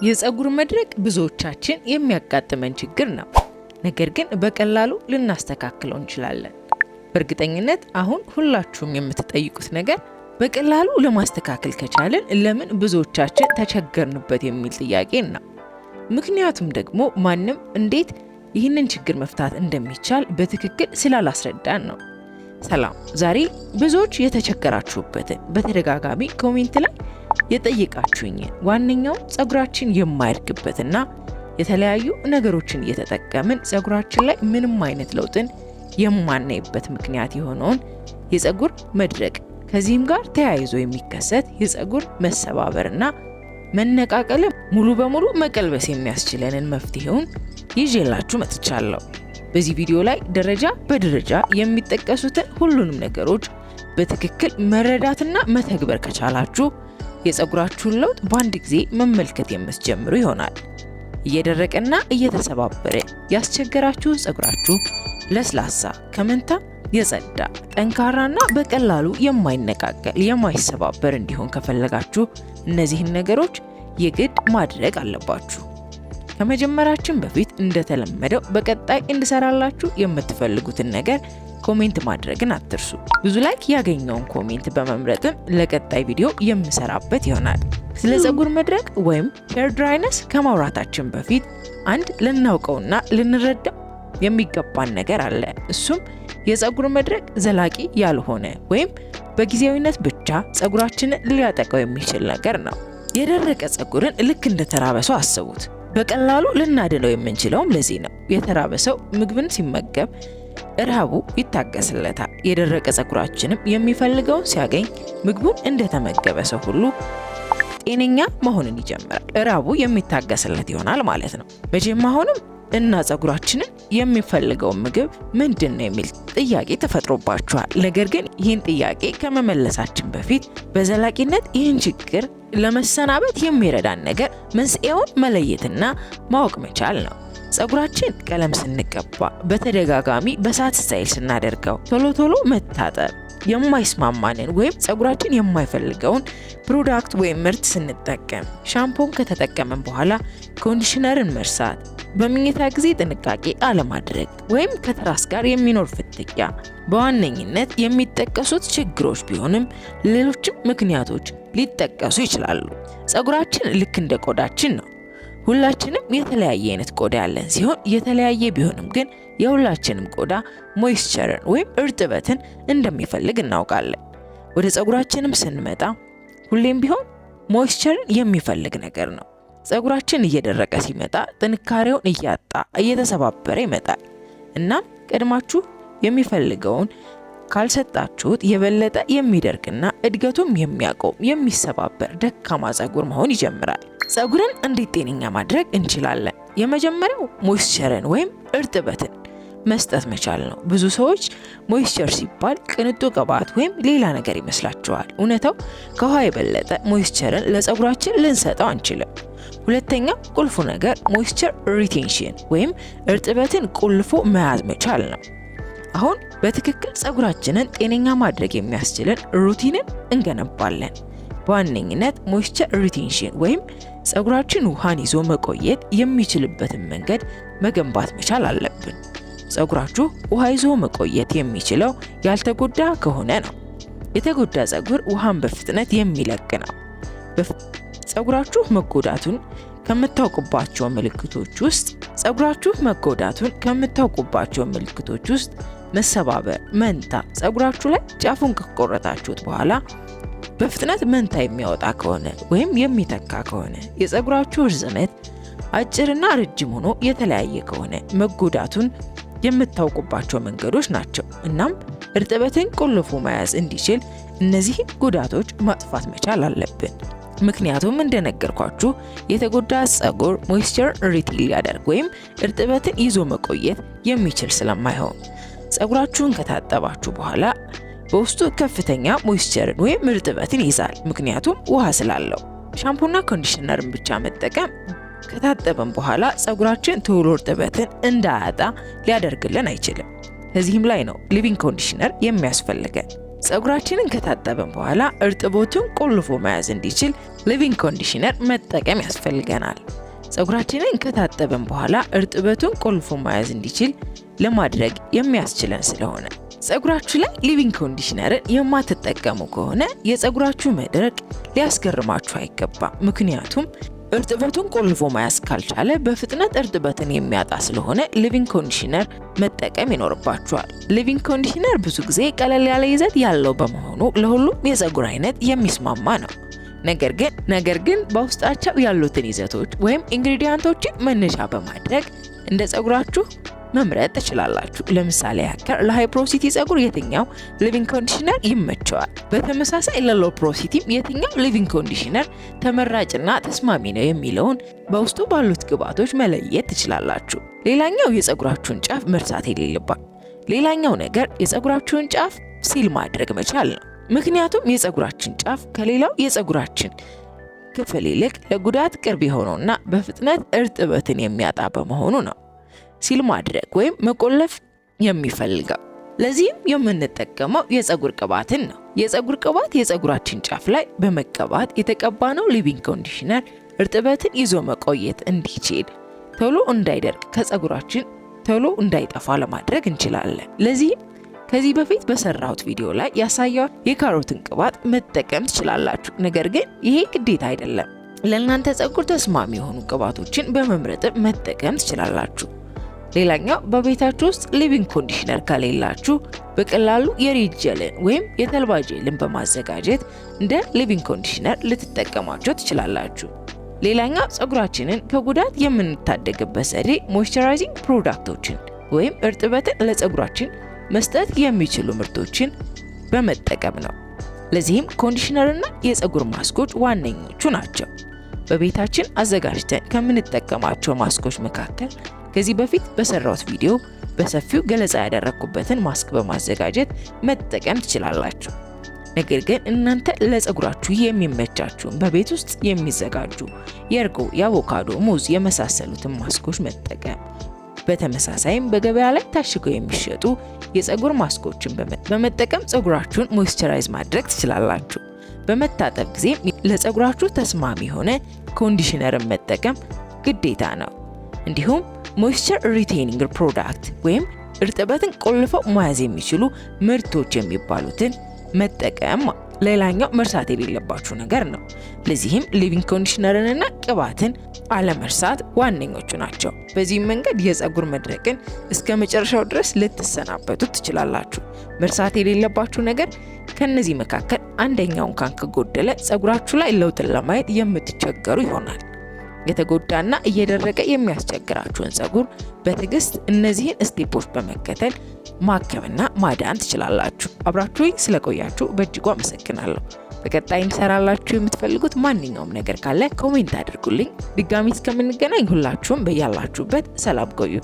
የፀጉር መድረቅ ብዙዎቻችን የሚያጋጥመን ችግር ነው። ነገር ግን በቀላሉ ልናስተካክለው እንችላለን። በእርግጠኝነት አሁን ሁላችሁም የምትጠይቁት ነገር በቀላሉ ለማስተካከል ከቻለን ለምን ብዙዎቻችን ተቸገርንበት የሚል ጥያቄ ነው። ምክንያቱም ደግሞ ማንም እንዴት ይህንን ችግር መፍታት እንደሚቻል በትክክል ስላላስረዳን ነው። ሰላም፣ ዛሬ ብዙዎች የተቸገራችሁበትን በተደጋጋሚ ኮሜንት ላይ የጠየቃችሁኝን ዋነኛው ፀጉራችን የማያድግበትና የተለያዩ ነገሮችን እየተጠቀምን ፀጉራችን ላይ ምንም አይነት ለውጥን የማናይበት ምክንያት የሆነውን የፀጉር መድረቅ ከዚህም ጋር ተያይዞ የሚከሰት የፀጉር መሰባበርና መነቃቀል ሙሉ በሙሉ መቀልበስ የሚያስችለንን መፍትሄውን ይዤላችሁ መጥቻለሁ። በዚህ ቪዲዮ ላይ ደረጃ በደረጃ የሚጠቀሱትን ሁሉንም ነገሮች በትክክል መረዳትና መተግበር ከቻላችሁ የፀጉራችሁን ለውጥ በአንድ ጊዜ መመልከት የምትጀምሩ ይሆናል። እየደረቀና እየተሰባበረ ያስቸገራችሁ ፀጉራችሁ ለስላሳ፣ ከመንታ የጸዳ፣ ጠንካራና በቀላሉ የማይነቃቀል የማይሰባበር እንዲሆን ከፈለጋችሁ እነዚህን ነገሮች የግድ ማድረግ አለባችሁ። ከመጀመራችን በፊት እንደተለመደው በቀጣይ እንድሰራላችሁ የምትፈልጉትን ነገር ኮሜንት ማድረግን አትርሱ። ብዙ ላይክ ያገኘውን ኮሜንት በመምረጥም ለቀጣይ ቪዲዮ የምሰራበት ይሆናል። ስለ ፀጉር መድረቅ ወይም ሄር ድራይነስ ከማውራታችን በፊት አንድ ልናውቀውና ልንረዳው የሚገባን ነገር አለ። እሱም የፀጉር መድረቅ ዘላቂ ያልሆነ ወይም በጊዜያዊነት ብቻ ፀጉራችንን ሊያጠቃው የሚችል ነገር ነው። የደረቀ ፀጉርን ልክ እንደተራበ ሰው አስቡት። በቀላሉ ልናድነው የምንችለውም ለዚህ ነው። የተራበ ሰው ምግብን ሲመገብ ረሃቡ ይታገስለታል። የደረቀ ፀጉራችንም የሚፈልገውን ሲያገኝ ምግቡን እንደተመገበ ሰው ሁሉ ጤነኛ መሆንን ይጀምራል። ረሃቡ የሚታገስለት ይሆናል ማለት ነው። መቼም አሁንም እና ፀጉራችንን የሚፈልገውን ምግብ ምንድን ነው የሚል ጥያቄ ተፈጥሮባችኋል። ነገር ግን ይህን ጥያቄ ከመመለሳችን በፊት በዘላቂነት ይህን ችግር ለመሰናበት የሚረዳን ነገር መንስኤውን መለየትና ማወቅ መቻል ነው። ፀጉራችን ቀለም ስንቀባ፣ በተደጋጋሚ በሳት ስታይል ስናደርገው፣ ቶሎ መታጠብ፣ የማይስማማንን ወይም ፀጉራችን የማይፈልገውን ፕሮዳክት ወይም ምርት ስንጠቀም፣ ሻምፖን ከተጠቀመን በኋላ ኮንዲሽነርን መርሳት፣ በመኝታ ጊዜ ጥንቃቄ አለማድረግ ወይም ከትራስ ጋር የሚኖር ፍትጊያ በዋነኝነት የሚጠቀሱት ችግሮች ቢሆንም ሌሎችም ምክንያቶች ሊጠቀሱ ይችላሉ። ፀጉራችን ልክ እንደ ቆዳችን ነው። ሁላችንም የተለያየ አይነት ቆዳ ያለን ሲሆን የተለያየ ቢሆንም ግን የሁላችንም ቆዳ ሞይስቸርን ወይም እርጥበትን እንደሚፈልግ እናውቃለን። ወደ ፀጉራችንም ስንመጣ ሁሌም ቢሆን ሞይስቸርን የሚፈልግ ነገር ነው። ፀጉራችን እየደረቀ ሲመጣ ጥንካሬውን እያጣ እየተሰባበረ ይመጣል። እናም ቀድማችሁ የሚፈልገውን ካልሰጣችሁት የበለጠ የሚደርቅና እድገቱም የሚያቆም የሚሰባበር ደካማ ፀጉር መሆን ይጀምራል። ፀጉርን እንዴት ጤነኛ ማድረግ እንችላለን? የመጀመሪያው ሞይስቸርን ወይም እርጥበትን መስጠት መቻል ነው። ብዙ ሰዎች ሞይስቸር ሲባል ቅንጡ ቅባት ወይም ሌላ ነገር ይመስላቸዋል። እውነታው ከውሃ የበለጠ ሞይስቸርን ለፀጉራችን ልንሰጠው አንችልም። ሁለተኛው ቁልፉ ነገር ሞይስቸር ሪቴንሽን ወይም እርጥበትን ቁልፎ መያዝ መቻል ነው። አሁን በትክክል ፀጉራችንን ጤነኛ ማድረግ የሚያስችልን ሩቲንን እንገነባለን። በዋነኝነት ሞይስቸር ሪቴንሽን ወይም ፀጉራችን ውሃን ይዞ መቆየት የሚችልበትን መንገድ መገንባት መቻል አለብን። ፀጉራችሁ ውሃ ይዞ መቆየት የሚችለው ያልተጎዳ ከሆነ ነው። የተጎዳ ፀጉር ውሃን በፍጥነት የሚለቅ ነው። ፀጉራችሁ መጎዳቱን ከምታውቁባቸው ምልክቶች ውስጥ መሰባበር፣ መንታ፣ ፀጉራችሁ ላይ ጫፉን ከቆረጣችሁት በኋላ በፍጥነት መንታ የሚያወጣ ከሆነ ወይም የሚተካ ከሆነ፣ የፀጉራችሁ ርዝመት አጭርና ረጅም ሆኖ የተለያየ ከሆነ መጎዳቱን የምታውቁባቸው መንገዶች ናቸው። እናም እርጥበትን ቆልፎ መያዝ እንዲችል እነዚህን ጉዳቶች ማጥፋት መቻል አለብን። ምክንያቱም እንደነገርኳችሁ የተጎዳ ፀጉር ሞይስቸር ሪቴን ሊያደርግ ወይም እርጥበትን ይዞ መቆየት የሚችል ስለማይሆን ፀጉራችሁን ከታጠባችሁ በኋላ በውስጡ ከፍተኛ ሞይስቸርን ወይም እርጥበትን ይዛል። ምክንያቱም ውሃ ስላለው። ሻምፖና ኮንዲሽነርን ብቻ መጠቀም ከታጠበን በኋላ ፀጉራችን ቶሎ እርጥበትን እንዳያጣ ሊያደርግልን አይችልም። ከዚህም ላይ ነው ሊቪንግ ኮንዲሽነር የሚያስፈልገን። ፀጉራችንን ከታጠብን በኋላ እርጥበቱን ቆልፎ መያዝ እንዲችል ሊቪንግ ኮንዲሽነር መጠቀም ያስፈልገናል። ፀጉራችንን ከታጠብን በኋላ እርጥበቱን ቆልፎ መያዝ እንዲችል ለማድረግ የሚያስችለን ስለሆነ ፀጉራችሁ ላይ ሊቪንግ ኮንዲሽነርን የማትጠቀሙ ከሆነ የፀጉራችሁ መድረቅ ሊያስገርማችሁ አይገባም። ምክንያቱም እርጥበቱን ቆልፎ መያዝ ካልቻለ በፍጥነት እርጥበትን የሚያጣ ስለሆነ ሊቪንግ ኮንዲሽነር መጠቀም ይኖርባችኋል። ሊቪንግ ኮንዲሽነር ብዙ ጊዜ ቀለል ያለ ይዘት ያለው በመሆኑ ለሁሉም የፀጉር አይነት የሚስማማ ነው። ነገር ግን በውስጣቸው ያሉትን ይዘቶች ወይም ኢንግሪዲየንቶችን መነሻ በማድረግ እንደ ፀጉራችሁ መምረጥ ትችላላችሁ። ለምሳሌ ያክል ለሃይ ፕሮሲቲ ፀጉር የትኛው ሊቪንግ ኮንዲሽነር ይመቸዋል፣ በተመሳሳይ ለሎ ፕሮሲቲም የትኛው ሊቪንግ ኮንዲሽነር ተመራጭና ተስማሚ ነው የሚለውን በውስጡ ባሉት ግብዓቶች መለየት ትችላላችሁ። ሌላኛው የፀጉራችሁን ጫፍ መርሳት የሌለባችሁ ሌላኛው ነገር የፀጉራችሁን ጫፍ ሲል ማድረግ መቻል ነው። ምክንያቱም የፀጉራችን ጫፍ ከሌላው የፀጉራችን ክፍል ይልቅ ለጉዳት ቅርብ የሆነውና በፍጥነት እርጥበትን የሚያጣ በመሆኑ ነው ሲል ማድረግ ወይም መቆለፍ የሚፈልገው። ለዚህም የምንጠቀመው የፀጉር ቅባትን ነው። የፀጉር ቅባት የፀጉራችን ጫፍ ላይ በመቀባት የተቀባነው ሊቪንግ ኮንዲሽነር እርጥበትን ይዞ መቆየት እንዲችል ቶሎ እንዳይደርቅ ከፀጉራችን ቶሎ እንዳይጠፋ ለማድረግ እንችላለን። ለዚህም ከዚህ በፊት በሰራሁት ቪዲዮ ላይ ያሳየው የካሮትን ቅባት መጠቀም ትችላላችሁ። ነገር ግን ይሄ ግዴታ አይደለም። ለእናንተ ፀጉር ተስማሚ የሆኑ ቅባቶችን በመምረጥ መጠቀም ትችላላችሁ። ሌላኛው በቤታችሁ ውስጥ ሊቪንግ ኮንዲሽነር ከሌላችሁ በቀላሉ የሬድ ጀልን ወይም የተልባ ጀልን በማዘጋጀት እንደ ሊቪንግ ኮንዲሽነር ልትጠቀሟቸው ትችላላችሁ። ሌላኛው ፀጉራችንን ከጉዳት የምንታደግበት ዘዴ ሞይስቸራይዚንግ ፕሮዳክቶችን ወይም እርጥበትን ለፀጉራችን መስጠት የሚችሉ ምርቶችን በመጠቀም ነው። ለዚህም ኮንዲሽነርና የፀጉር ማስኮች ዋነኞቹ ናቸው። በቤታችን አዘጋጅተን ከምንጠቀማቸው ማስኮች መካከል ከዚህ በፊት በሰራሁት ቪዲዮ በሰፊው ገለጻ ያደረኩበትን ማስክ በማዘጋጀት መጠቀም ትችላላችሁ። ነገር ግን እናንተ ለፀጉራችሁ የሚመቻችሁን በቤት ውስጥ የሚዘጋጁ የእርጎ፣ የአቮካዶ፣ ሙዝ የመሳሰሉትን ማስኮች መጠቀም። በተመሳሳይም በገበያ ላይ ታሽገው የሚሸጡ የፀጉር ማስኮችን በመጠቀም ፀጉራችሁን ሞይስቸራይዝ ማድረግ ትችላላችሁ። በመታጠብ ጊዜ ለፀጉራችሁ ተስማሚ የሆነ ኮንዲሽነርን መጠቀም ግዴታ ነው። እንዲሁም ሞይስቸር ሪቴኒንግ ፕሮዳክት ወይም እርጥበትን ቆልፈው መያዝ የሚችሉ ምርቶች የሚባሉትን መጠቀም ሌላኛው መርሳት የሌለባችሁ ነገር ነው። ለዚህም ሊቪንግ ኮንዲሽነርንና ቅባትን አለመርሳት ዋነኞቹ ናቸው። በዚህም መንገድ የፀጉር መድረቅን እስከ መጨረሻው ድረስ ልትሰናበቱ ትችላላችሁ። መርሳት የሌለባችሁ ነገር ከነዚህ መካከል አንደኛውን ከጎደለ ፀጉራችሁ ላይ ለውጥን ለማየት የምትቸገሩ ይሆናል። የተጎዳና እየደረቀ የሚያስቸግራችሁን ፀጉር በትዕግስት እነዚህን ስቴፖች በመከተል ማከምና ማዳን ትችላላችሁ። አብራችሁኝ ስለቆያችሁ በእጅጉ አመሰግናለሁ። በቀጣይ እንሰራላችሁ የምትፈልጉት ማንኛውም ነገር ካለ ኮሜንት አድርጉልኝ። ድጋሚ እስከምንገናኝ ሁላችሁም በያላችሁበት ሰላም ቆዩ።